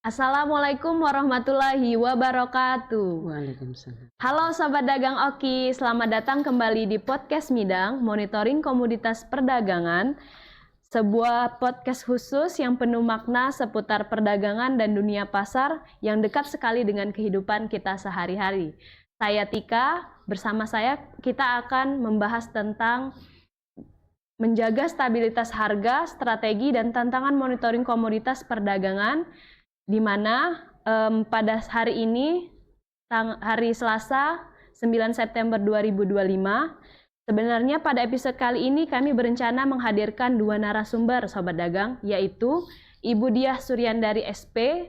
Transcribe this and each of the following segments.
Assalamualaikum warahmatullahi wabarakatuh. Waalaikumsalam. Halo Sobat Dagang Oki, selamat datang kembali di Podcast Midang, Monitoring Komoditas Perdagangan. Sebuah podcast khusus yang penuh makna seputar perdagangan dan dunia pasar yang dekat sekali dengan kehidupan kita sehari-hari. Saya Tika, bersama saya kita akan membahas tentang menjaga stabilitas harga, strategi, dan tantangan monitoring komoditas perdagangan, di mana pada hari ini, hari Selasa 9 September 2025, sebenarnya pada episode kali ini kami berencana menghadirkan dua narasumber Sobat Dagang, yaitu Ibu Diah Suryandari SP,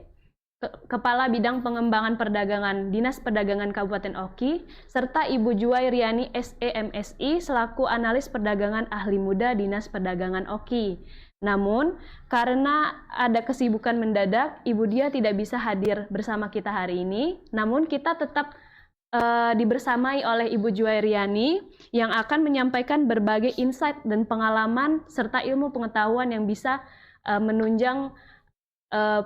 Kepala Bidang Pengembangan Perdagangan Dinas Perdagangan Kabupaten Oki, serta Ibu Juwairiani SEMSI selaku Analis Perdagangan Ahli Muda Dinas Perdagangan Oki. Namun, karena ada kesibukan mendadak, Ibu Diah tidak bisa hadir bersama kita hari ini. Namun, kita tetap dibersamai oleh Ibu Juwairiani yang akan menyampaikan berbagai insight dan pengalaman serta ilmu pengetahuan yang bisa menunjang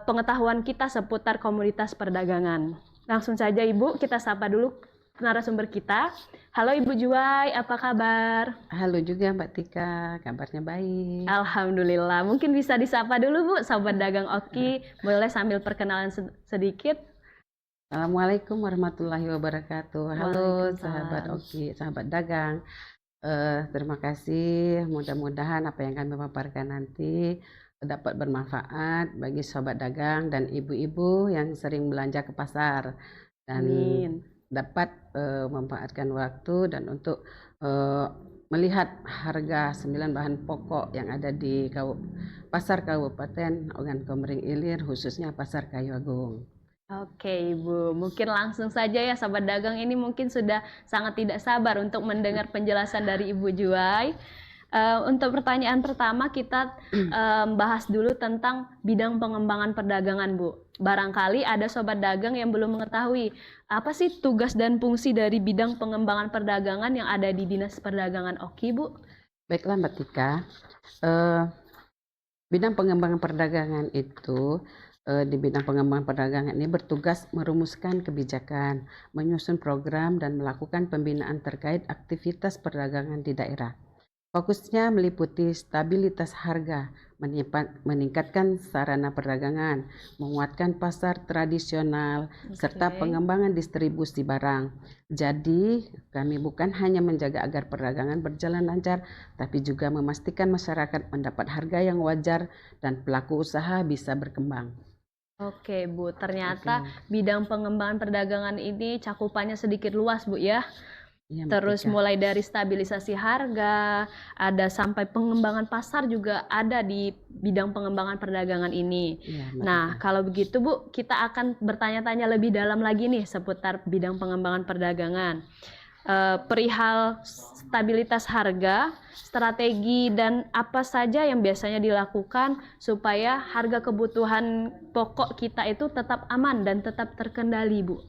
pengetahuan kita seputar komoditas perdagangan. Langsung saja Ibu, kita sapa dulu narasumber kita. Halo Ibu Juwai, apa kabar? Halo juga Mbak Tika, kabarnya baik. Alhamdulillah. Mungkin bisa disapa dulu Bu, Sobat Dagang Oki. Boleh sambil perkenalan sedikit. Assalamualaikum warahmatullahi wabarakatuh. Halo sahabat Oki, sahabat dagang. Terima kasih. Mudah-mudahan apa yang kami paparkan nanti dapat bermanfaat bagi sobat dagang dan ibu-ibu yang sering belanja ke pasar dan dapat memanfaatkan waktu dan untuk melihat harga 9 bahan pokok yang ada di pasar Kabupaten Ogan Komering Ilir, khususnya pasar Kayu Agung. Oke Ibu, mungkin langsung saja ya Sobat Dagang, ini mungkin sudah sangat tidak sabar untuk mendengar penjelasan dari Ibu Juwai. Untuk pertanyaan pertama kita bahas dulu tentang bidang pengembangan perdagangan Bu. Barangkali ada Sobat Dagang yang belum mengetahui apa sih tugas dan fungsi dari bidang pengembangan perdagangan yang ada di Dinas Perdagangan Oki Bu? Baiklah Mbak Tika, bidang pengembangan perdagangan itu di bidang pengembangan perdagangan ini bertugas merumuskan kebijakan, menyusun program, dan melakukan pembinaan terkait aktivitas perdagangan di daerah. Fokusnya meliputi stabilitas harga, meningkatkan sarana perdagangan, menguatkan pasar tradisional, serta pengembangan distribusi barang. Jadi, kami bukan hanya menjaga agar perdagangan berjalan lancar, tapi juga memastikan masyarakat mendapat harga yang wajar dan pelaku usaha bisa berkembang. Oke Bu, ternyata bidang pengembangan perdagangan ini cakupannya sedikit luas Bu ya. Ya, terus mulai dari stabilisasi harga, ada sampai pengembangan pasar juga ada di bidang pengembangan perdagangan ini. Ya, nah, kalau begitu Bu, kita akan bertanya-tanya lebih dalam lagi nih seputar bidang pengembangan perdagangan. Perihal stabilitas harga, strategi, dan apa saja yang biasanya dilakukan supaya harga kebutuhan pokok kita itu tetap aman dan tetap terkendali Bu.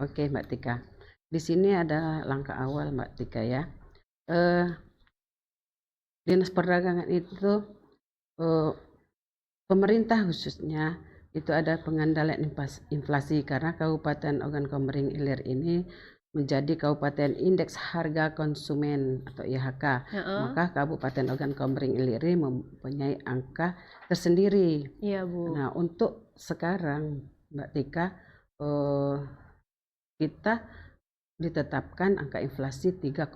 Oke Mbak Tika. Di sini ada langkah awal Mbak Tika ya. Dinas Perdagangan itu pemerintah khususnya itu ada pengendalian inflasi karena Kabupaten Ogan Komering Ilir ini menjadi Kabupaten Indeks Harga Konsumen atau IHK. Maka Kabupaten Ogan Komering Ilir mempunyai angka tersendiri. Iya Bu. Nah untuk sekarang Mbak Tika kita ditetapkan angka inflasi 3,6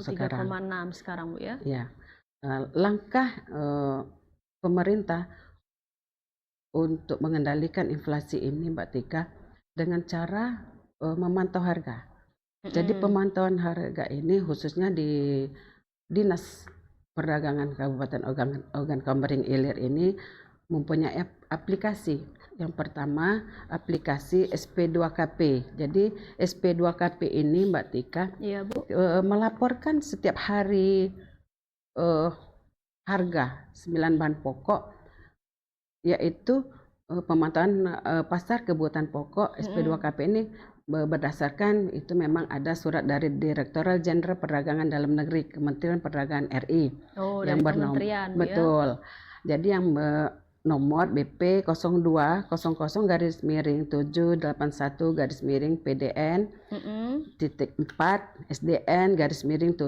sekarang. 3,6 sekarang Bu ya? Ya. Langkah pemerintah untuk mengendalikan inflasi ini Mbak Tika dengan cara memantau harga. Jadi pemantauan harga ini khususnya di Dinas Perdagangan Kabupaten Ogan Komering Ilir ini mempunyai aplikasi. Yang pertama, aplikasi SP2KP. Jadi SP2KP ini Mbak Tika melaporkan setiap hari harga 9 bahan pokok, yaitu pemantauan pasar kebutuhan pokok. SP2KP ini berdasarkan itu memang ada surat dari Direktorat Jenderal Perdagangan Dalam Negeri Kementerian Perdagangan RI yang yang Kementerian betul. Jadi yang nomor BP 0200-781-PDN titik 4 SDN _7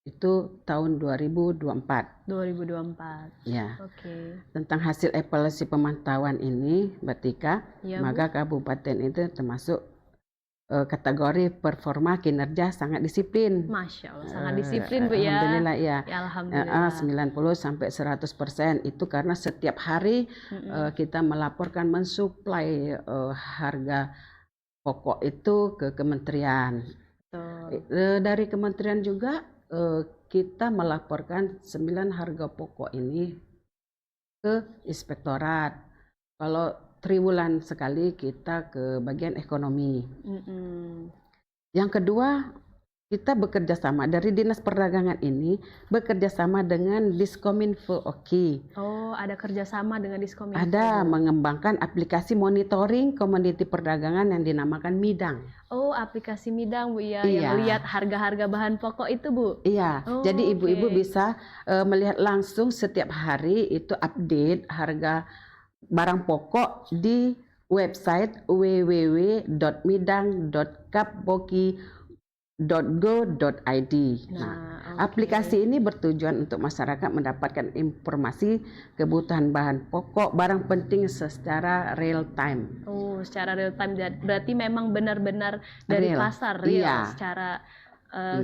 itu tahun 2024. 2024. Ya. Oke. Tentang hasil evaluasi pemantauan ini, Mbak Tika, Ya, maka kabupaten itu termasuk kategori performa kinerja sangat disiplin. Masya Allah, sangat disiplin Bu ya. Alhamdulillah ya. Ya, alhamdulillah. 90-100% itu karena setiap hari kita melaporkan mensuplai harga pokok itu ke kementerian. Dari kementerian juga kita melaporkan 9 harga pokok ini ke inspektorat. Kalau triwulan sekali kita ke bagian ekonomi. Yang kedua, kita bekerja sama dari Dinas Perdagangan ini bekerja sama dengan Diskominfo Oki. Oh, ada kerjasama dengan Diskominfo. Ada mengembangkan aplikasi monitoring komoditi perdagangan yang dinamakan Midang. Oh, aplikasi Midang Bu ya, Iya. yang lihat harga-harga bahan pokok itu Bu. Iya, Oh, jadi ibu-ibu oke. bisa melihat langsung setiap hari itu update harga barang pokok di website www.midang.kapboki.go.id. Nah, oke. aplikasi ini bertujuan untuk masyarakat mendapatkan informasi kebutuhan bahan pokok barang penting secara real time. Oh, secara real time, berarti memang benar-benar dari Real. pasar real Iya. secara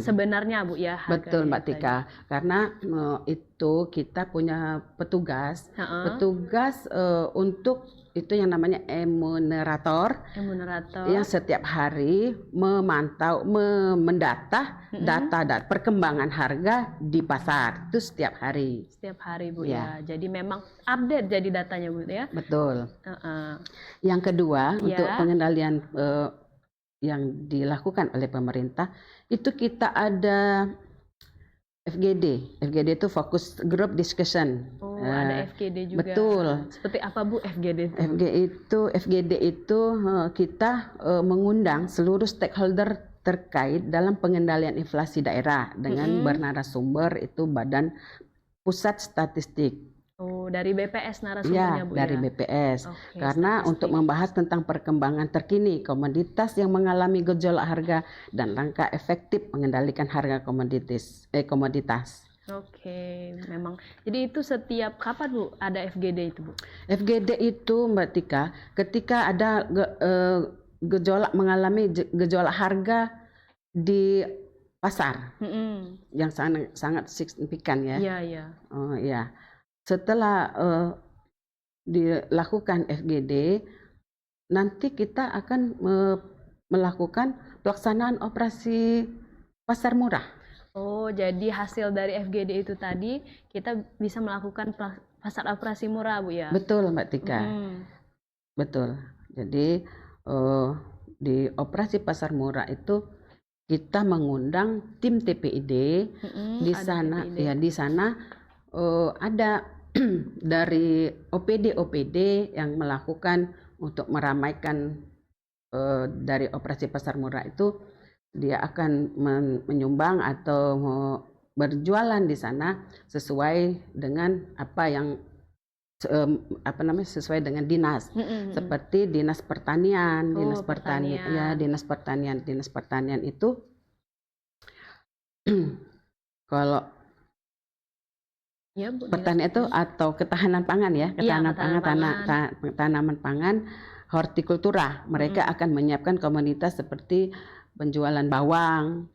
sebenarnya Bu ya. Betul Mbak harganya Tika, karena itu kita punya petugas, untuk itu yang namanya emunerator, yang setiap hari memantau, mendata data perkembangan harga di pasar itu setiap hari. Setiap hari Bu Ya. ya. Jadi memang update jadi datanya Bu ya. Betul. Yang kedua, Ya. untuk pengendalian yang dilakukan oleh pemerintah itu kita ada FGD. FGD itu Focus Group Discussion. Oh, ada FGD juga. Betul. Seperti apa Bu FGD itu? FGD itu kita mengundang seluruh stakeholder terkait dalam pengendalian inflasi daerah dengan bernarasumber itu Badan Pusat Statistik. Oh, dari BPS narasumbernya Bu ya? Dari BPS. Oke, Karena statistik. untuk membahas tentang perkembangan terkini komoditas yang mengalami gejolak harga dan langkah efektif mengendalikan harga komoditas. Oke, memang. Jadi itu setiap kapan Bu ada FGD itu Bu? FGD itu Mbak Tika, ketika ada gejolak mengalami gejolak harga di pasar yang sangat signifikan ya. Iya, iya. Oh iya. Setelah dilakukan FGD, nanti kita akan melakukan pelaksanaan operasi pasar murah. Oh, jadi hasil dari FGD itu tadi kita bisa melakukan pasar operasi murah Bu ya? Betul Mbak Tika. Betul. Jadi di operasi pasar murah itu kita mengundang tim TPID. Di sana TPID. Ya di sana ada dari OPD yang melakukan untuk meramaikan dari operasi pasar murah itu, dia akan menyumbang atau berjualan di sana sesuai dengan apa yang sesuai dengan dinas, seperti dinas pertanian, dinas pertanian itu kalau ya, Bu, pertanian itu atau ketahanan pangan ya, tanaman pangan, hortikultura. Mereka akan menyiapkan komoditas seperti penjualan bawang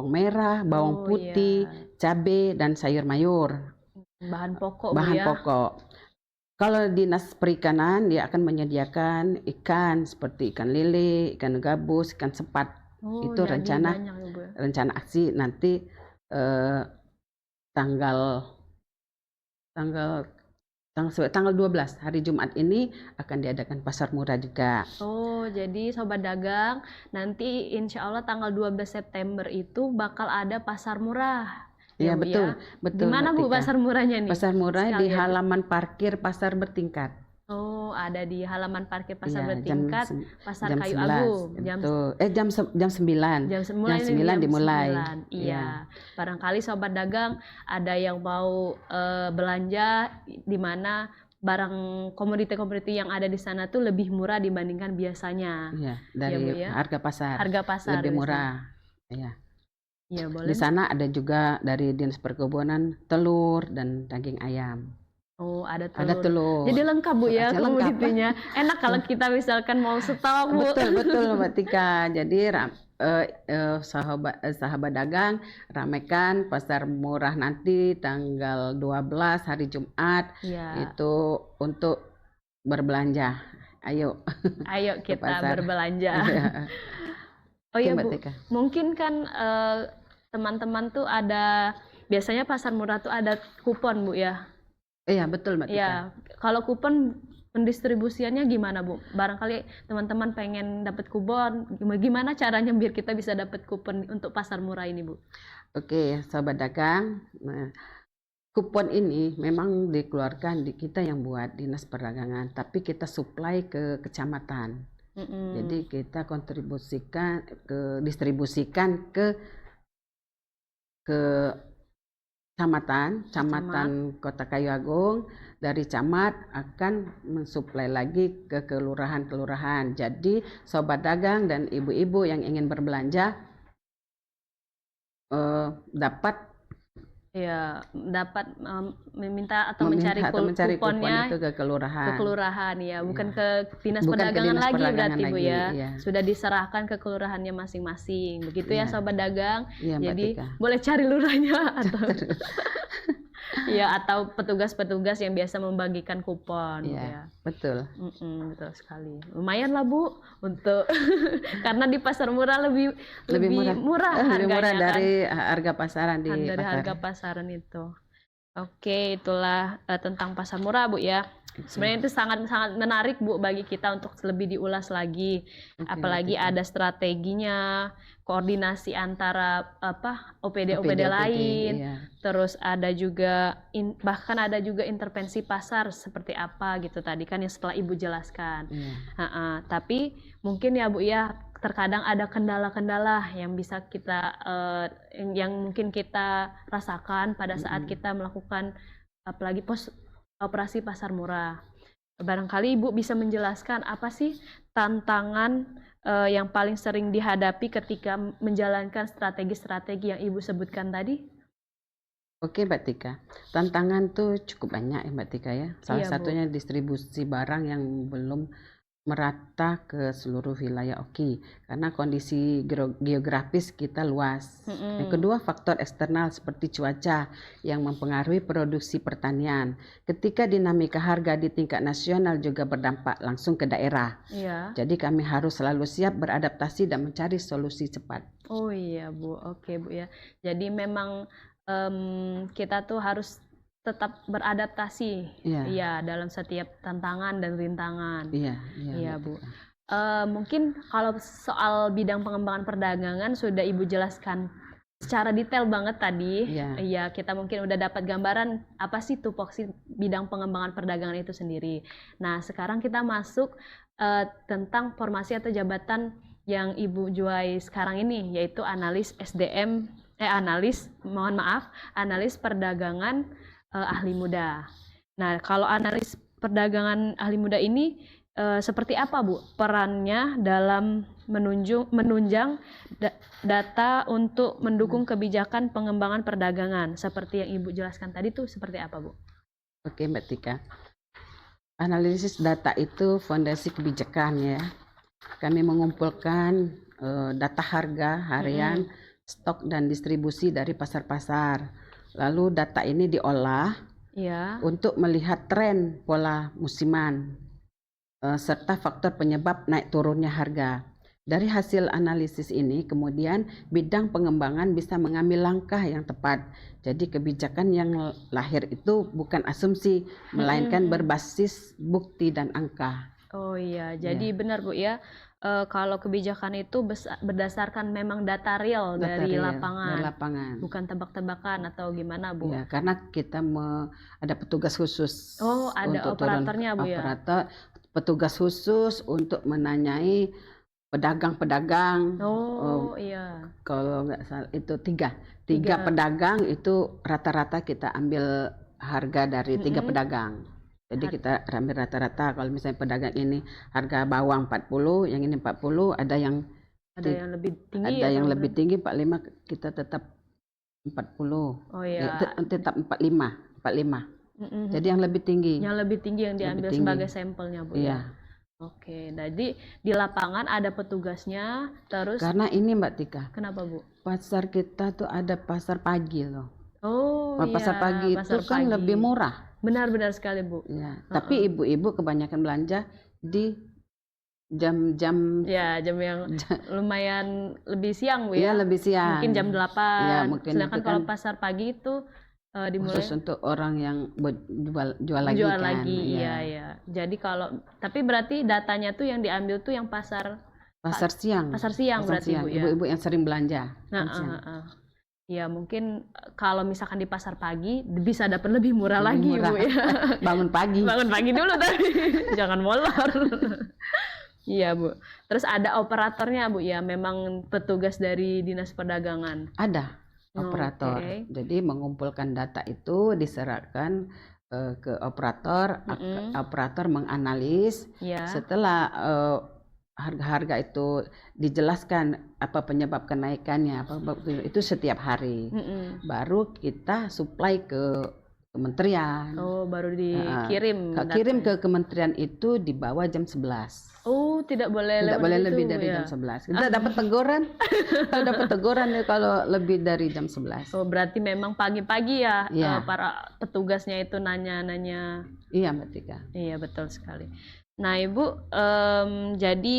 merah, bawang putih, cabai dan sayur mayur. Bahan pokok. Kalau dinas perikanan dia akan menyediakan ikan seperti ikan lele, ikan gabus, ikan sepat. Itu rencana aksi nanti tanggal 12 hari Jumat ini akan diadakan pasar murah juga. Oh, jadi Sobat Dagang, nanti insya Allah tanggal 12 September itu bakal ada pasar murah. Iya, betul. Di mana Bu pasar murahnya nih? Pasar murah di halaman parkir pasar bertingkat. Oh, ada di halaman parkir pasar bertingkat, Pasar Kayu 11, Agung. Jam 9. Jam 9 dimulai. Iya. Barangkali Sobat Dagang ada yang mau belanja di mana barang komoditi-komoditi yang ada di sana tuh lebih murah dibandingkan biasanya. Iya, Ya, dari Bu, ya. harga pasar Harga pasar lebih di sana. murah. Iya. Iya, Di boleh. Bu. sana ada juga dari Dinas Perkebunan telur dan daging ayam. Oh, ada Ada telur. telur. Jadi lengkap Bu ya Lengkap lah. komoditinya. Enak kalau kita misalkan mau stok Bu. Betul Mbak Tika. Jadi sahabat dagang, ramekan pasar murah nanti tanggal 12 hari Jumat Iya. itu untuk berbelanja. Ayo Ayo ke kita pasar. berbelanja. Oh Oke, ya Mbak Bu, Tika. mungkin kan teman-teman tuh biasanya pasar murah tuh ada kupon Bu ya. Iya, betul Mbak Tika. Ya, kalau kupon pendistribusiannya gimana Bu? Barangkali teman-teman pengen dapat kupon, gimana caranya biar kita bisa dapat kupon untuk pasar murah ini Bu? Oke, sahabat dagang. Nah, kupon ini memang dikeluarkan di kita yang buat Dinas Perdagangan, tapi kita supply ke kecamatan. Jadi kita distribusikan ke Kecamatan Kota Kayu Agung. Dari camat akan mensuplai lagi ke kelurahan-kelurahan. Jadi sobat dagang dan ibu-ibu yang ingin berbelanja dapat meminta atau mencari kupon kuponnya itu ke kelurahan. Ya, bukan ke Dinas Bukan ke Perdagangan Dinas lagi Perdagangan berarti Bu lagi, ya. iya. Sudah diserahkan ke kelurahannya masing-masing. Begitu ya Iya. sobat dagang. Iya, Mbak Jadi Tika. boleh cari lurahnya atau petugas-petugas yang biasa membagikan kupon Bu, Iya, ya. betul. Betul sekali. Lumayan lah Bu untuk karena di pasar murah lebih murah Lebih harganya murah kan. dari harga pasaran di Dari pasar. harga pasaran itu. Oke, itulah tentang pasar murah Bu ya. Sebenarnya itu sangat-sangat menarik Bu bagi kita untuk lebih diulas lagi. Apalagi ada strateginya, koordinasi antara OPD lain. Iya. Terus ada juga bahkan ada juga intervensi pasar seperti apa gitu tadi kan yang setelah Ibu jelaskan. Iya. Tapi mungkin ya Bu ya, terkadang ada kendala-kendala yang bisa kita yang mungkin kita rasakan pada saat kita melakukan apalagi operasi pasar murah. Barangkali Ibu bisa menjelaskan apa sih tantangan yang paling sering dihadapi ketika menjalankan strategi-strategi yang Ibu sebutkan tadi? Oke Mbak Tika, tantangan tuh cukup banyak ya Mbak Tika ya. Salah Iya, Bu. satunya distribusi barang yang belum merata ke seluruh wilayah Oki karena kondisi geografis kita luas. Yang kedua, faktor eksternal seperti cuaca yang mempengaruhi produksi pertanian. Ketika dinamika harga di tingkat nasional juga berdampak langsung ke daerah. Iya. Jadi kami harus selalu siap beradaptasi dan mencari solusi cepat. Oh iya Bu, oke Bu ya. Jadi memang kita tuh harus tetap beradaptasi ya dalam setiap tantangan dan rintangan. Iya Bu. Mungkin kalau soal bidang pengembangan perdagangan sudah Ibu jelaskan secara detail banget tadi. Iya, kita mungkin udah dapat gambaran apa sih tupoksi bidang pengembangan perdagangan itu sendiri. Nah, sekarang kita masuk tentang formasi atau jabatan yang Ibu juai sekarang ini, yaitu analis analis perdagangan ahli muda. Nah, kalau analis perdagangan ahli muda ini seperti apa Bu perannya dalam menunjang data untuk mendukung kebijakan pengembangan perdagangan seperti yang Ibu jelaskan tadi tuh seperti apa Bu? Oke Mbak Tika, analisis data itu fondasi kebijakan ya. Kami mengumpulkan data harga harian, stok dan distribusi dari pasar-pasar. Lalu data ini diolah untuk melihat tren pola musiman serta faktor penyebab naik turunnya harga. Dari hasil analisis ini kemudian bidang pengembangan bisa mengambil langkah yang tepat. Jadi kebijakan yang lahir itu bukan asumsi, melainkan berbasis bukti dan angka. Oh iya, jadi benar Bu ya. Kalau kebijakan itu berdasarkan memang data real dari lapangan, bukan tebak-tebakan atau gimana Bu? Ya, karena kita ada petugas khusus. Oh, ada operatornya Bu ya? Petugas khusus untuk menanyai pedagang-pedagang. Oh iya. Kalau nggak salah itu tiga pedagang itu rata-rata kita ambil harga dari 3 pedagang. Jadi kita ambil rata-rata, kalau misalnya pedagang ini harga bawang 40, yang ini 40, ada yang lebih tinggi ada yang atau lebih tinggi 45, kita tetap 40. Oh Ya, ya. tetap 45. Jadi yang lebih tinggi. Yang lebih tinggi yang diambil sebagai sampelnya, Bu, Iya. ya. Oke, jadi di lapangan ada petugasnya, terus Karena ini Mbak Tika, kenapa, Bu? pasar kita tuh ada pasar pagi loh. Oh Pasar iya, pagi itu pasar kan pagi. lebih murah. Benar-benar sekali, Bu. Ya, tapi ibu-ibu kebanyakan belanja di jam-jam Ya, jam yang lumayan lebih siang, Bu, Iya, ya. lebih siang. Mungkin jam 8. Iya, mungkin Sedangkan itu kalau kan pasar pagi itu dimulai khusus untuk orang yang jual lagi jual kan. lagi. Iya. Iya. Jadi tapi berarti datanya tuh yang diambil tuh yang pasar siang. Pasar siang berarti, Bu, ya. Ibu-ibu yang sering belanja. Nah, ya mungkin kalau misalkan di pasar pagi bisa dapat lebih murah lagi, murah. Bu, ya. Bangun pagi. Bangun pagi dulu tapi jangan molor. Iya, Bu. Terus ada operatornya, Bu, ya. Memang petugas dari Dinas Perdagangan. Ada operator. Oke. Jadi mengumpulkan data itu diserahkan ke operator. Operator menganalis. Ya. Setelah harga-harga itu dijelaskan apa penyebab kenaikannya, itu setiap hari. Baru kita supply ke kementerian. Oh, baru dikirim. Kirim ke kementerian itu di bawah jam 11. Oh, tidak boleh lebih dari jam 11. Kita dapat teguran. Dapat teguran kalau lebih dari jam 11. Oh, berarti memang pagi-pagi ya, Iya. para petugasnya itu nanya-nanya. Iya, Mbak Tika. Iya, betul sekali. Nah, Ibu, jadi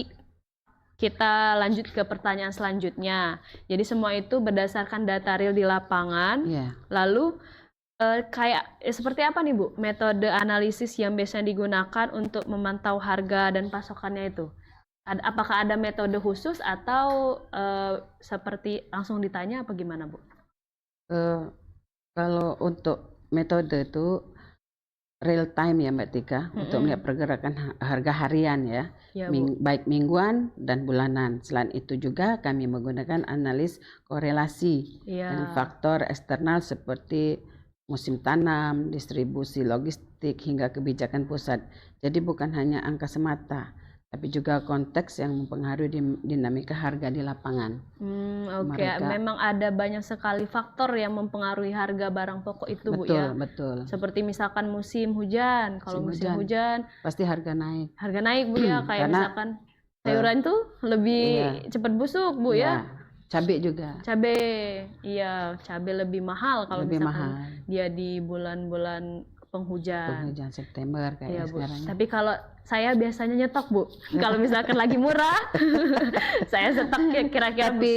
kita lanjut ke pertanyaan selanjutnya. Jadi semua itu berdasarkan data real di lapangan. Iya. Lalu seperti apa nih, Bu, metode analisis yang biasanya digunakan untuk memantau harga dan pasokannya itu? Apakah ada metode khusus atau seperti langsung ditanya apa gimana, Bu? Kalau untuk metode itu real time ya Mbak Tika, untuk melihat pergerakan harga harian ya, baik mingguan dan bulanan. Selain itu juga kami menggunakan analis korelasi dan faktor eksternal seperti musim tanam, distribusi logistik, hingga kebijakan pusat. Jadi bukan hanya angka semata, tapi juga konteks yang mempengaruhi dinamika harga di lapangan. Oke. Memang ada banyak sekali faktor yang mempengaruhi harga barang pokok itu, Bu, ya. Betul. Seperti misalkan musim hujan. Kalau musim hujan pasti harga naik. Harga naik, Bu, ya. Kayak misalkan sayuran tuh lebih cepat busuk, Bu, ya. Cabai juga. Cabai lebih mahal kalau misalkan dia di bulan-bulan penghujan. September kayak sekarang. Tapi kalau saya biasanya nyetok, Bu. Kalau misalkan lagi murah, saya stok kira-kira. Tapi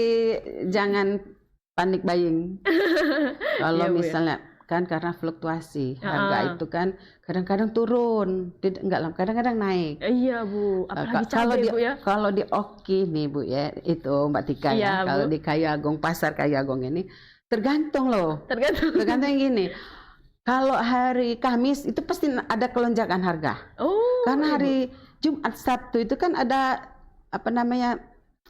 jangan panik buying. Kalau misalnya kan karena fluktuasi harga itu kan kadang-kadang turun, kadang-kadang naik. Iya, Bu. Apalagi cabai, Bu, ya. Kalau di Oki nih, Bu, ya, itu Mbak Tika ya. Kalau di Kayu Agung, pasar Kayu Agung ini tergantung loh. Tergantung yang gini. Kalau hari Kamis itu pasti ada kelonjakan harga. Karena hari Jumat, Sabtu itu kan ada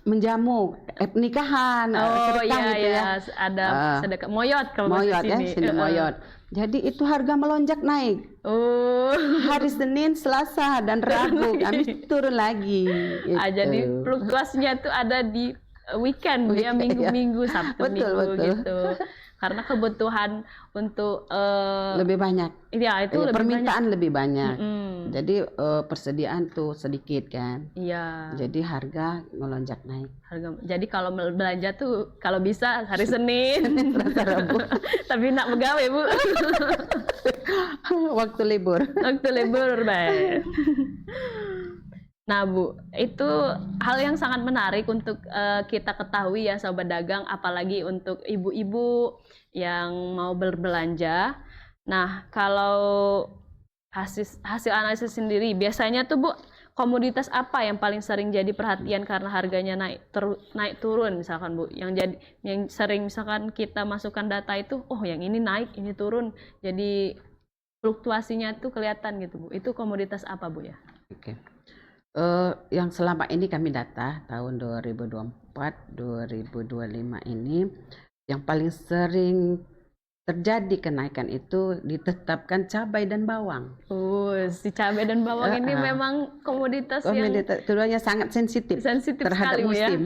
menjamu nikahan, sedekah gitu ya. Ada sedekah moyot kalau moyot ya, sini moyot. Jadi itu harga melonjak naik. Hari Senin, Selasa dan Rabu, Kamis turun lagi. Gitu. Jadi fluktuasinya tuh ada di weekend, Bu, ya, minggu-minggu, Sabtu, Minggu gitu. Karena kebutuhan untuk lebih banyak. Iya, itu lebih permintaan lebih banyak. Jadi persediaan tuh sedikit kan. Iya. Jadi harga melonjak naik. Jadi kalau belanja tuh kalau bisa hari Senin, Selasa, Rabu. Tapi nak begawe, Bu. Waktu libur, baik. Nah, Bu, itu hal yang sangat menarik untuk kita ketahui ya, Sobat Dagang, apalagi untuk ibu-ibu yang mau berbelanja. Nah, kalau hasil analisis sendiri, biasanya tuh, Bu, komoditas apa yang paling sering jadi perhatian karena harganya naik turun misalkan, Bu? Yang sering misalkan kita masukkan data itu, yang ini naik, ini turun. Jadi fluktuasinya tuh kelihatan gitu, Bu. Itu komoditas apa, Bu, ya? Oke. Yang selama ini kami data tahun 2024, 2025 ini yang paling sering terjadi kenaikan itu ditetapkan cabai dan bawang. Si cabai dan bawang ini memang komoditas yang Keduanya sangat sensitif terhadap sekali, Bu, ya. musim.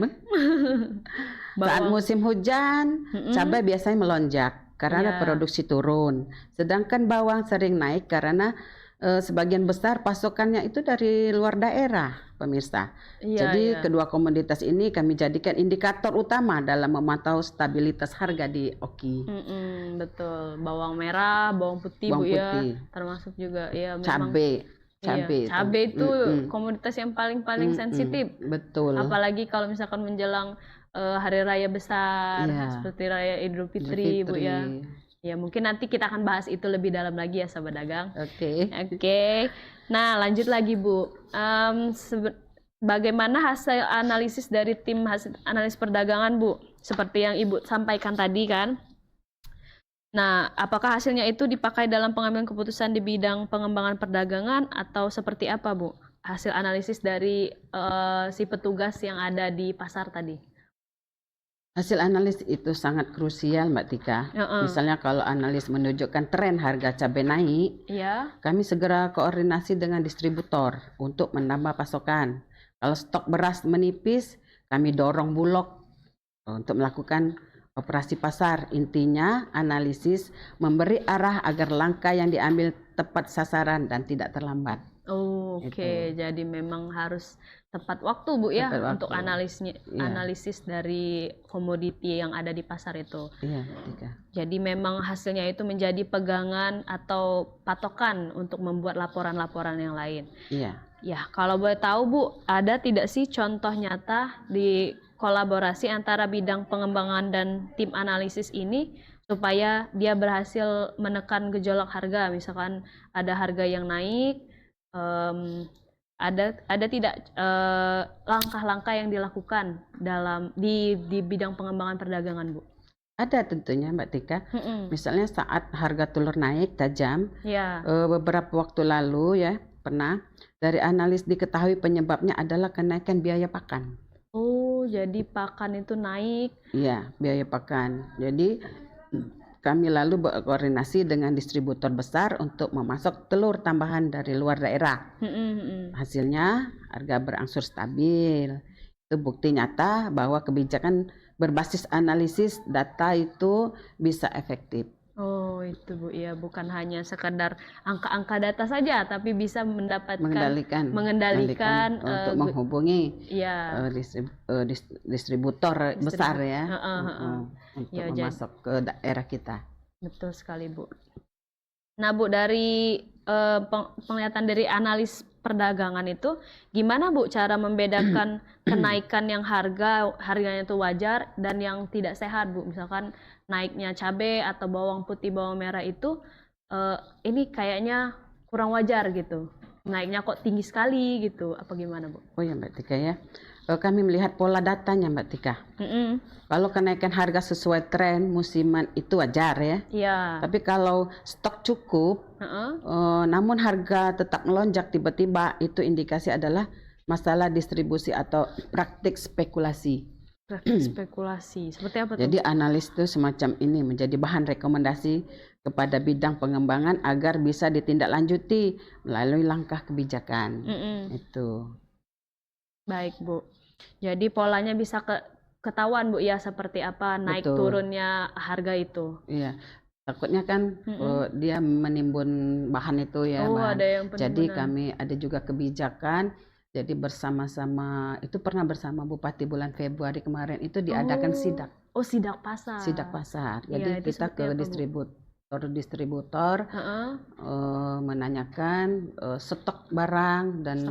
Saat musim hujan, cabai biasanya melonjak karena produksi turun. Sedangkan bawang sering naik karena sebagian besar pasokannya itu dari luar daerah, pemirsa. Jadi kedua komoditas ini kami jadikan indikator utama dalam memantau stabilitas harga di Oki. Betul, bawang merah, bawang putih, Bu, ya, termasuk juga ya memang cabai itu komoditas yang paling sensitif. Betul. Apalagi kalau misalkan menjelang hari raya besar seperti raya Idul Fitri, Bu, ya. Ya, mungkin nanti kita akan bahas itu lebih dalam lagi ya, sahabat dagang. Oke. Nah, lanjut lagi, Bu. Bagaimana hasil analisis dari tim hasil analis perdagangan, Bu? Seperti yang Ibu sampaikan tadi kan. Nah, apakah hasilnya itu dipakai dalam pengambilan keputusan di bidang pengembangan perdagangan atau seperti apa, Bu? Hasil analisis dari si petugas yang ada di pasar tadi. Hasil analis itu sangat krusial, Mbak Tika. Misalnya kalau analis menunjukkan tren harga cabai naik, kami segera koordinasi dengan distributor untuk menambah pasokan. Kalau stok beras menipis, kami dorong Bulog untuk melakukan operasi pasar. Intinya analisis memberi arah agar langkah yang diambil tepat sasaran dan tidak terlambat. Jadi memang harus tepat waktu, Bu, ya, untuk analisis dari komoditi yang ada di pasar itu. Jadi memang hasilnya itu menjadi pegangan atau patokan untuk membuat laporan-laporan yang lain. Ya, kalau boleh tahu, Bu, ada tidak sih contoh nyata di kolaborasi antara bidang pengembangan dan tim analisis ini supaya dia berhasil menekan gejolak harga? Misalkan ada harga yang naik, ada tidak langkah-langkah yang dilakukan di bidang pengembangan perdagangan, Bu? Ada tentunya, Mbak Tika. Misalnya saat harga telur naik tajam, beberapa waktu lalu ya pernah dari analis diketahui penyebabnya adalah kenaikan biaya pakan. Jadi pakan itu naik? Iya, biaya pakan. Jadi kami lalu berkoordinasi dengan distributor besar untuk memasok telur tambahan dari luar daerah. Hasilnya harga berangsur stabil. Itu bukti nyata bahwa kebijakan berbasis analisis data itu bisa efektif. Itu, Bu, ya, bukan hanya sekadar angka-angka data saja, tapi bisa mengendalikan untuk menghubungi distributor besar ya, untuk memasok ke daerah kita. Betul sekali, Bu. Nah, Bu, dari penglihatan dari analis perdagangan itu, gimana, Bu, cara membedakan kenaikan yang harganya itu wajar dan yang tidak sehat, Bu? Misalkan naiknya cabai atau bawang putih, bawang merah itu ini kayaknya kurang wajar gitu. Naiknya kok tinggi sekali gitu. Apa gimana, Bu? Ya, Mbak Tika ya. Kami melihat pola datanya, Mbak Tika. Kalau kenaikan harga sesuai tren musiman itu wajar ya. Tapi kalau stok cukup, namun harga tetap melonjak tiba-tiba, itu indikasi adalah masalah distribusi atau praktik spekulasi. Seperti apa tuh? Jadi analis itu semacam ini menjadi bahan rekomendasi kepada bidang pengembangan agar bisa ditindaklanjuti melalui langkah kebijakan. Itu. Baik, Bu. Jadi polanya bisa ketahuan, Bu, ya, seperti apa naik turunnya harga itu. Iya. Takutnya kan dia menimbun bahan itu ya. Ada yang penimbunan. Jadi kami ada juga kebijakan. Jadi bersama-sama, itu pernah bersama Bupati bulan Februari kemarin itu diadakan sidak. Sidak pasar. Sidak pasar. Jadi kita ke distributor menanyakan stok barang dan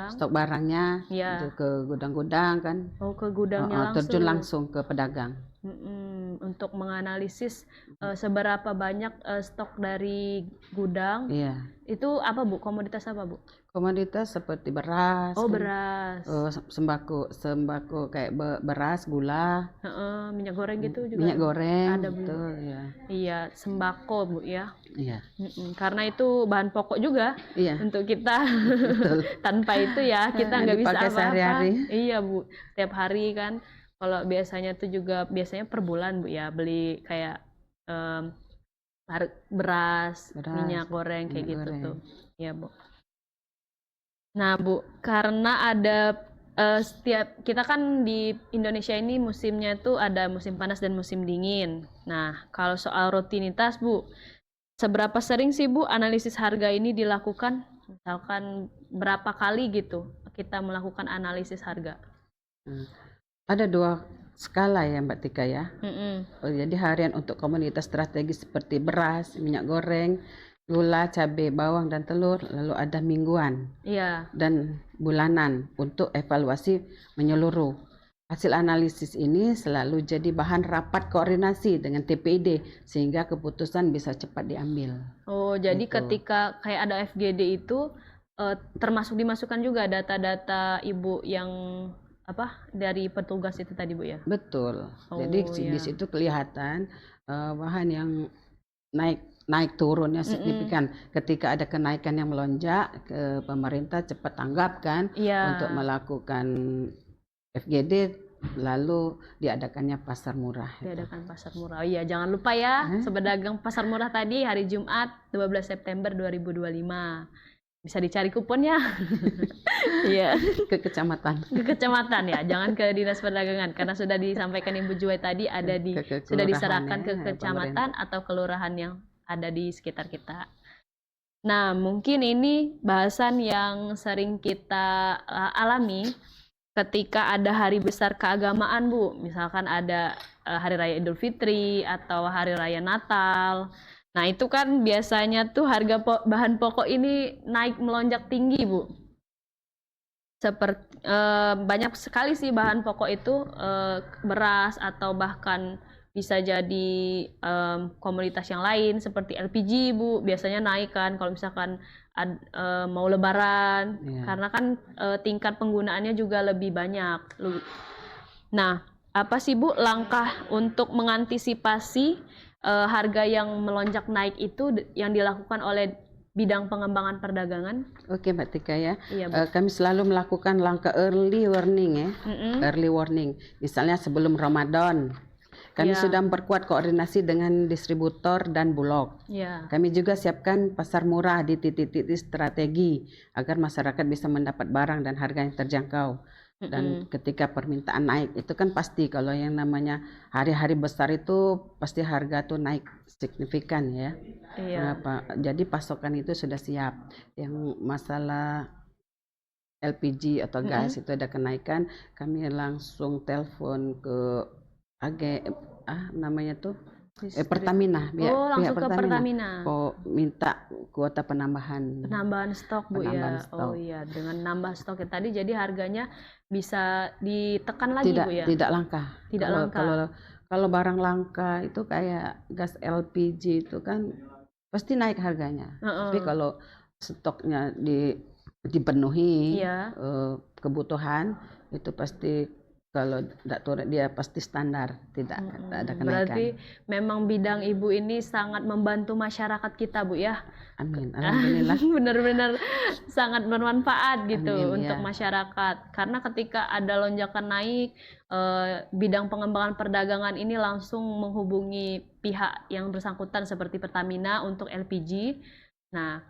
stok barangnya ke gudang-gudang kan. Ke gudangnya langsung. Terjun langsung ke pedagang. Untuk menganalisis seberapa banyak stok dari gudang. Itu apa, Bu? Komoditas apa, Bu? Komoditas seperti beras. Beras. Sembako kayak beras, gula. Minyak goreng gitu juga. Minyak goreng. Ada, Bu. Betul, ya. Iya, sembako, Bu, ya. Iya. Karena itu bahan pokok juga untuk kita. Betul. Tanpa itu ya kita nggak bisa apa-apa. Sehari-hari. Iya, Bu. Tiap hari kan. Kalau biasanya tuh juga per bulan, Bu, ya, beli kayak beras, Beras, minyak goreng kayak minyak gitu goreng. tuh. Ya, Bu. Nah, Bu, karena ada setiap kita kan di Indonesia ini musimnya tuh ada musim panas dan musim dingin. Nah, kalau soal rutinitas, Bu, seberapa sering sih Bu analisis harga ini dilakukan? Misalkan berapa kali gitu kita melakukan analisis harga? Ada 2 skala ya Mbak Tika ya. Mm-mm. Jadi harian untuk komoditas strategis seperti beras, minyak goreng, gula, cabai, bawang dan telur, lalu ada mingguan Iya. dan bulanan untuk evaluasi menyeluruh. Hasil analisis ini selalu jadi bahan rapat koordinasi dengan TPID sehingga keputusan bisa cepat diambil. Oh, jadi Gitu. ketika kayak ada FGD itu termasuk dimasukkan juga data-data Ibu yang apa dari petugas itu tadi, Bu ya? Betul. Oh, Jadi ya. di situ kelihatan bahan yang naik turunnya signifikan. Ketika ada kenaikan yang melonjak, pemerintah cepat tanggap kan Iya. untuk melakukan FGD, lalu diadakannya pasar murah. Diadakan pasar murah. Oh iya, jangan lupa ya, Sobat Dagang pasar murah tadi hari Jumat 12 September 2025. Bisa dicari kuponnya. Iya. Ke kecamatan. Ke kecamatan ya, jangan ke dinas perdagangan karena sudah disampaikan Ibu Juwai tadi ada di sudah diserahkan ke kecamatan atau kelurahan yang ada di sekitar kita. Nah, mungkin ini bahasan yang sering kita alami ketika ada hari besar keagamaan, Bu. Misalkan ada Hari Raya Idul Fitri atau Hari Raya Natal. Nah, itu kan biasanya tuh harga bahan pokok ini naik melonjak tinggi, Bu. Seperti banyak sekali sih bahan pokok itu beras atau bahkan bisa jadi komoditas yang lain seperti LPG, Bu. Biasanya naik kan kalau misalkan mau lebaran, karena kan tingkat penggunaannya juga lebih banyak. Nah, apa sih Bu langkah untuk mengantisipasi harga yang melonjak naik itu yang dilakukan oleh bidang pengembangan perdagangan? Oke Mbak Tika ya. Iya, Bu. Kami selalu melakukan langkah early warning ya. Early warning. Misalnya sebelum Ramadan. Kami sudah memperkuat koordinasi dengan distributor dan bulog. Kami juga siapkan pasar murah di titik-titik strategi agar masyarakat bisa mendapat barang dan harga yang terjangkau. Dan ketika permintaan naik itu kan pasti kalau yang namanya hari-hari besar itu pasti harga tuh naik signifikan ya. Jadi pasokan itu sudah siap. Yang masalah LPG atau gas itu ada kenaikan, kami langsung telepon ke namanya tuh Pertamina, langsung ke Pertamina. Minta kuota penambahan stok, Bu ya. Oh iya, dengan nambah stok tadi jadi harganya bisa ditekan lagi, Bu ya. Tidak langka. Kalau barang langka itu kayak gas LPG itu kan pasti naik harganya. Tapi kalau stoknya dipenuhi kebutuhan itu pasti, kalau tidak turun dia pasti standar, tidak ada kenaikan. Berarti memang bidang Ibu ini sangat membantu masyarakat kita, Bu ya. Amin, alhamdulillah. Benar-benar sangat bermanfaat gitu. Amin, untuk masyarakat. Karena ketika ada lonjakan naik, bidang pengembangan perdagangan ini langsung menghubungi pihak yang bersangkutan seperti Pertamina untuk LPG. Nah,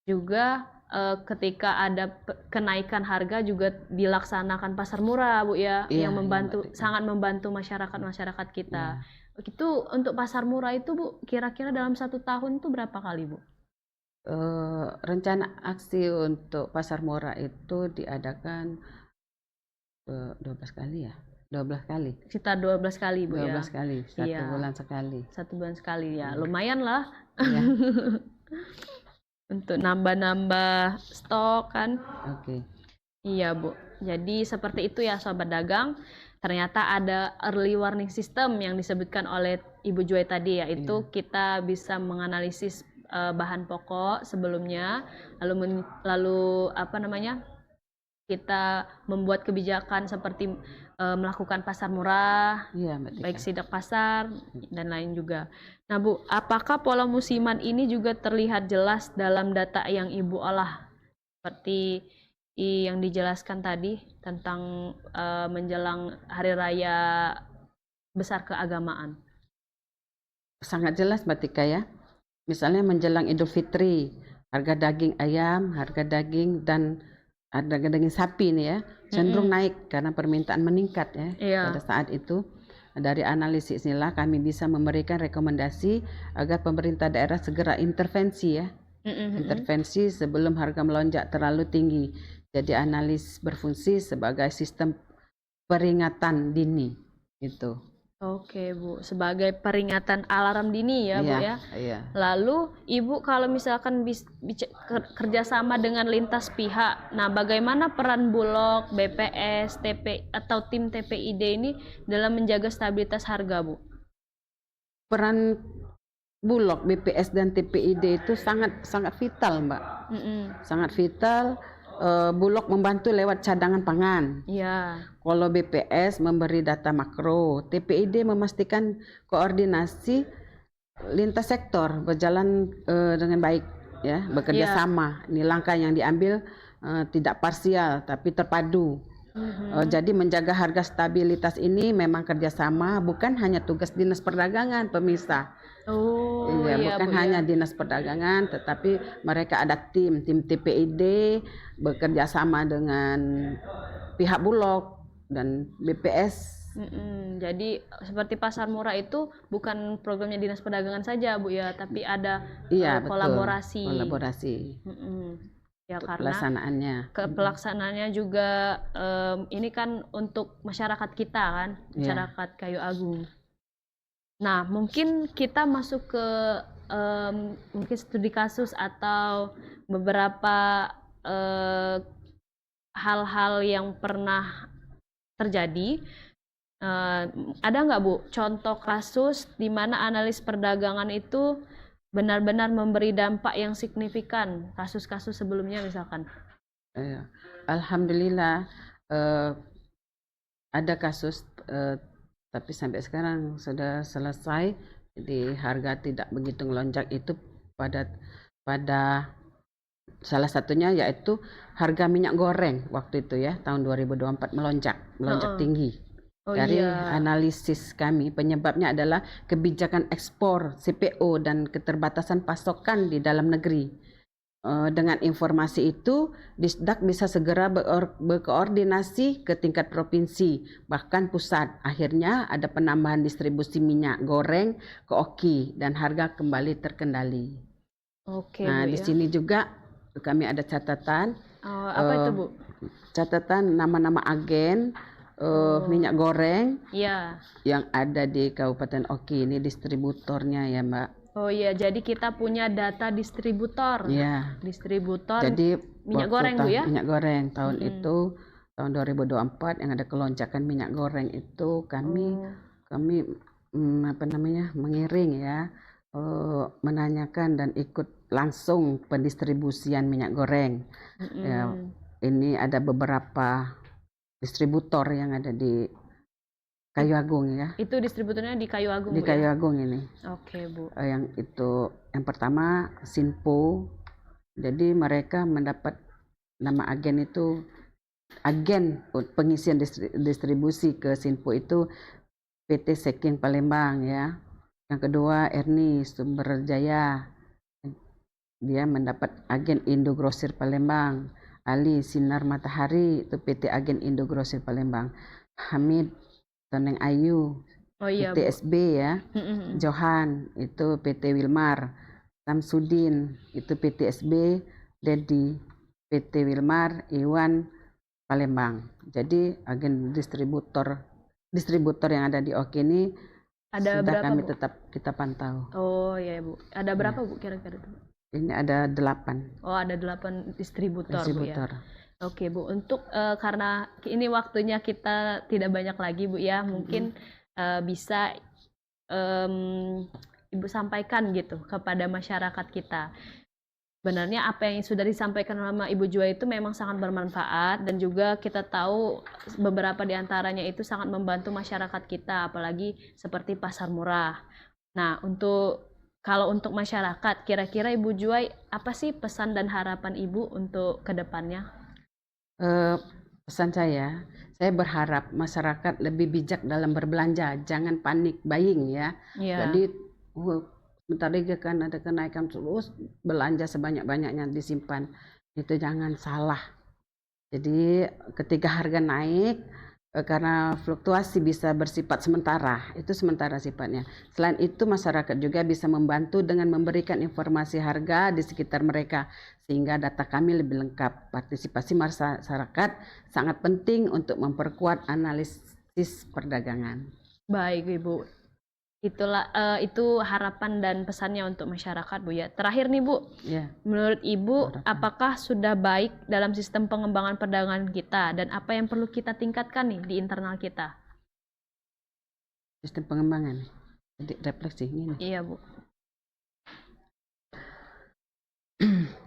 juga ketika ada kenaikan harga juga dilaksanakan pasar murah, Bu ya, yang membantu sangat membantu masyarakat kita. Itu untuk pasar murah itu, Bu, kira-kira dalam 1 tahun itu berapa kali, Bu? Rencana aksi untuk pasar murah itu diadakan 12 kali ya. 12 kali. Sekitar 12 kali, Bu 12 ya. 12 kali, 1 bulan sekali. 1 bulan sekali ya. Lumayan lah. Untuk nambah-nambah stok kan. Iya, Bu. Jadi seperti itu ya Sobat Dagang. Ternyata ada early warning system yang disebutkan oleh Ibu Juwai tadi, yaitu kita bisa menganalisis bahan pokok sebelumnya, lalu apa namanya, kita membuat kebijakan seperti melakukan pasar murah, baik sidak pasar dan lain juga. Nah, Bu, apakah pola musiman ini juga terlihat jelas dalam data yang Ibu olah seperti yang dijelaskan tadi tentang menjelang hari raya besar keagamaan? Sangat jelas Mbak Tika ya. misalnya menjelang Idul Fitri, harga daging ayam, harga daging sapi nih ya cenderung naik karena permintaan meningkat ya. Iya. Pada saat itu dari analisis inilah kami bisa memberikan rekomendasi agar pemerintah daerah segera intervensi ya. Intervensi sebelum harga melonjak terlalu tinggi. Jadi analis berfungsi sebagai sistem peringatan dini itu. Oke Bu, sebagai peringatan alarm dini ya Bu ya. Iya. Lalu Ibu kalau misalkan kerjasama dengan lintas pihak, nah bagaimana peran Bulog, BPS, TP atau tim TPID ini dalam menjaga stabilitas harga Bu? Peran Bulog, BPS dan TPID itu sangat vital Mbak. Sangat vital. Bulog membantu lewat cadangan pangan. Iya. Kalau BPS memberi data makro, TPID memastikan koordinasi lintas sektor berjalan dengan baik ya, bekerja sama. Ini langkah yang diambil tidak parsial tapi terpadu. Jadi menjaga harga stabilitas ini memang kerjasama, bukan hanya tugas Dinas Perdagangan, pemirsa. Bukan hanya Dinas Perdagangan, tetapi mereka ada tim TPID bekerja sama dengan pihak Bulog dan BPS. Jadi seperti pasar murah itu bukan programnya Dinas Perdagangan saja Bu ya, tapi ada kolaborasi. Ya karena pelaksanaannya juga ini kan untuk masyarakat kita kan, masyarakat Kayu Agung. Nah, mungkin kita masuk ke mungkin studi kasus atau beberapa hal-hal yang pernah terjadi. Ada nggak Bu contoh kasus di mana analis perdagangan itu benar-benar memberi dampak yang signifikan, kasus-kasus sebelumnya misalkan? Alhamdulillah ada kasus tapi sampai sekarang sudah selesai. Jadi harga tidak begitu melonjak itu pada salah satunya yaitu harga minyak goreng waktu itu ya, tahun 2024 melonjak tinggi. Dari analisis kami penyebabnya adalah kebijakan ekspor CPO dan keterbatasan pasokan di dalam negeri. Dengan informasi itu, Disdak bisa segera berkoordinasi ke tingkat provinsi, bahkan pusat. Akhirnya ada penambahan distribusi minyak goreng ke Oki dan harga kembali terkendali. Nah, di sini juga kami ada catatan. Apa itu Bu? Catatan nama-nama agen minyak goreng yang ada di Kabupaten Oki. Ini distributornya ya Mbak. Oh iya, jadi kita punya data distributor. Iya. Distributor. Jadi minyak goreng Bu ya? Minyak goreng tahun itu, tahun 2024 yang ada keloncakan minyak goreng itu kami mengiring ya, menanyakan dan ikut langsung pendistribusian minyak goreng. Ya, ini ada beberapa distributor yang ada di Kayu Agung ya. Itu distributornya di Kayu Agung. Di Kayu Agung ini. Oke Bu. Yang itu yang pertama Sinpo. Jadi mereka mendapat nama agen itu, agen pengisian distribusi ke Sinpo itu PT Seking Palembang ya. Yang kedua Erni Sumberjaya. Dia mendapat agen Indo Grosir Palembang. Ali Sinar Matahari itu PT agen Indo Grosir Palembang. Hamid Toneng Ayu, PT SB ya. Johan itu PT Wilmar. Samsudin itu PT SB. Dedi PT Wilmar. Iwan Palembang. Jadi agen distributor yang ada di Oki ini ada sudah berapa, kami Bu? tetap kita pantau. Oh iya Bu. Ada berapa Bu kira-kira? Ini ada 8. Oh ada 8 distributor. Bu ya. Oke Bu, untuk karena ini waktunya kita tidak banyak lagi Bu ya, mungkin bisa Ibu sampaikan gitu kepada masyarakat kita. Sebenarnya apa yang sudah disampaikan sama Ibu Jua itu memang sangat bermanfaat dan juga kita tahu beberapa di antaranya itu sangat membantu masyarakat kita, apalagi seperti pasar murah. Nah, kalau untuk masyarakat, kira-kira Ibu Jua apa sih pesan dan harapan Ibu untuk kedepannya? Pesan saya berharap masyarakat lebih bijak dalam berbelanja, jangan panik buying ya. Jadi Sebentar lagi kan ada kenaikan, terus belanja sebanyak-banyaknya disimpan. Itu jangan salah. Jadi ketika harga naik, karena fluktuasi bisa bersifat sementara, itu sementara sifatnya. Selain itu masyarakat juga bisa membantu dengan memberikan informasi harga di sekitar mereka sehingga data kami lebih lengkap. Partisipasi masyarakat sangat penting untuk memperkuat analisis perdagangan. Baik Ibu, itu harapan dan pesannya untuk masyarakat Bu ya. Terakhir nih Bu, Ya, menurut Ibu harapan. apakah sudah baik dalam sistem pengembangan perdagangan kita dan apa yang perlu kita tingkatkan nih di internal kita? Sistem pengembangan. Jadi refleksi ini. Iya Bu.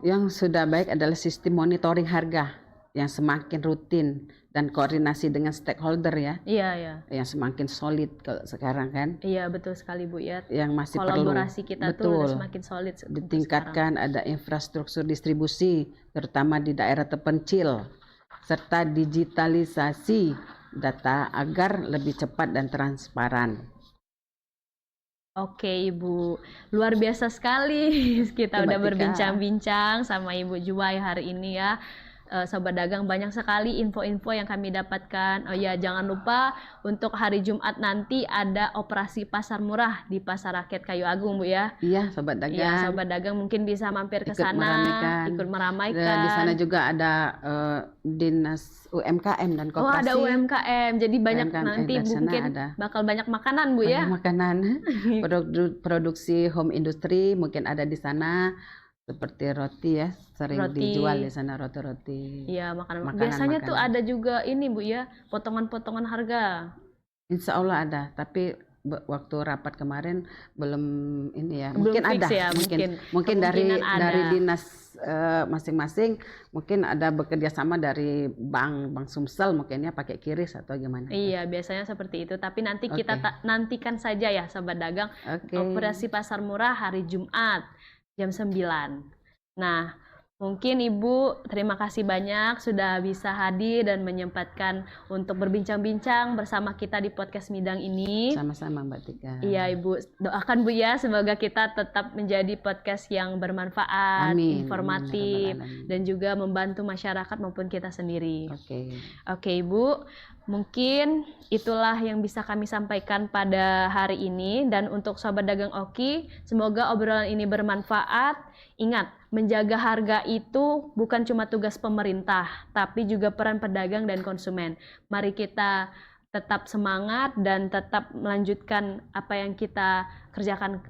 Yang sudah baik adalah sistem monitoring harga yang semakin rutin dan koordinasi dengan stakeholder ya, Iya. yang semakin solid kalau sekarang kan. Iya betul sekali Bu ya. Yang masih perlu Kolaborasi kita tuh udah betul semakin solid untuk sekarang. ditingkatkan, ada infrastruktur distribusi terutama di daerah terpencil serta digitalisasi data agar lebih cepat dan transparan. Oke Ibu, luar biasa sekali kita Mbak udah Tika. berbincang-bincang sama Ibu Juwai hari ini ya. Sobat Dagang, banyak sekali info-info yang kami dapatkan. Oh ya, jangan lupa untuk hari Jumat nanti ada operasi pasar murah di Pasar Rakyat Kayu Agung Bu ya. Iya, Sobat Dagang. Iya, Sobat Dagang mungkin bisa mampir ke Ikut sana, meramaikan. ikut Dan meramaikan. di sana juga ada dinas UMKM dan Oh koperasi. ada UMKM, jadi banyak UMKM, nanti di sana mungkin ada. bakal banyak makanan Bu Banyak ya. makanan, produksi home industry mungkin ada di sana, seperti roti ya, sering Roti. dijual di sana roti-roti. Iya makanan. Makanan- Biasanya tuh makanan. ada juga ini Bu ya, potongan-potongan harga. Insya Allah ada, tapi waktu rapat kemarin belum ini ya. Belum Mungkin fix ada, ya, mungkin dari kemungkinan ada. dari dinas masing-masing mungkin ada bekerja sama dari bank Sumsel mungkin ya pakai kiris atau gimana. Iya, biasanya seperti itu. Tapi nanti kita Oke. nantikan saja ya, Sobat Dagang. Oke. Operasi Pasar Murah hari Jumat jam 9. Nah, mungkin Ibu terima kasih banyak sudah bisa hadir dan menyempatkan untuk berbincang-bincang bersama kita di podcast Midang ini. Sama-sama Mbak Tika. Iya Ibu, doakan Bu ya semoga kita tetap menjadi podcast yang bermanfaat, Amin. informatif, Amin, ya rabbal dan juga membantu masyarakat maupun kita sendiri. alamin. Oke. Oke Ibu, mungkin itulah yang bisa kami sampaikan pada hari ini. Dan untuk Sobat Dagang Oki, semoga obrolan ini bermanfaat. Ingat, menjaga harga itu bukan cuma tugas pemerintah, tapi juga peran pedagang dan konsumen. Mari kita tetap semangat dan tetap melanjutkan apa yang kita kerjakan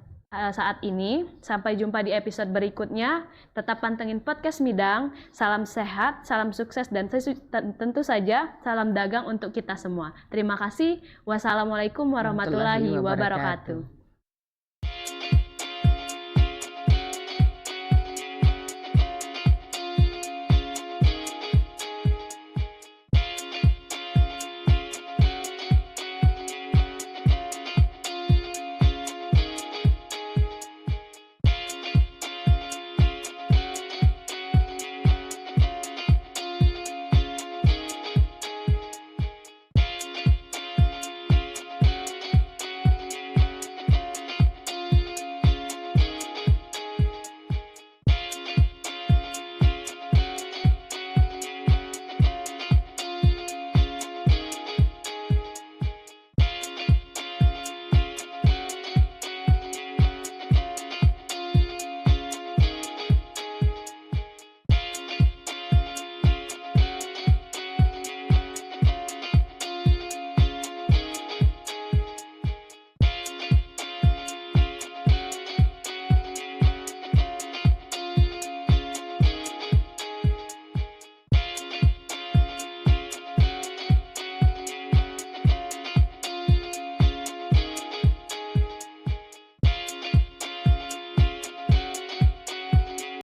saat ini. Sampai jumpa di episode berikutnya. Tetap pantengin podcast Midang. Salam sehat, salam sukses, dan tentu saja salam dagang untuk kita semua. Terima kasih. Wassalamualaikum warahmatullahi wabarakatuh.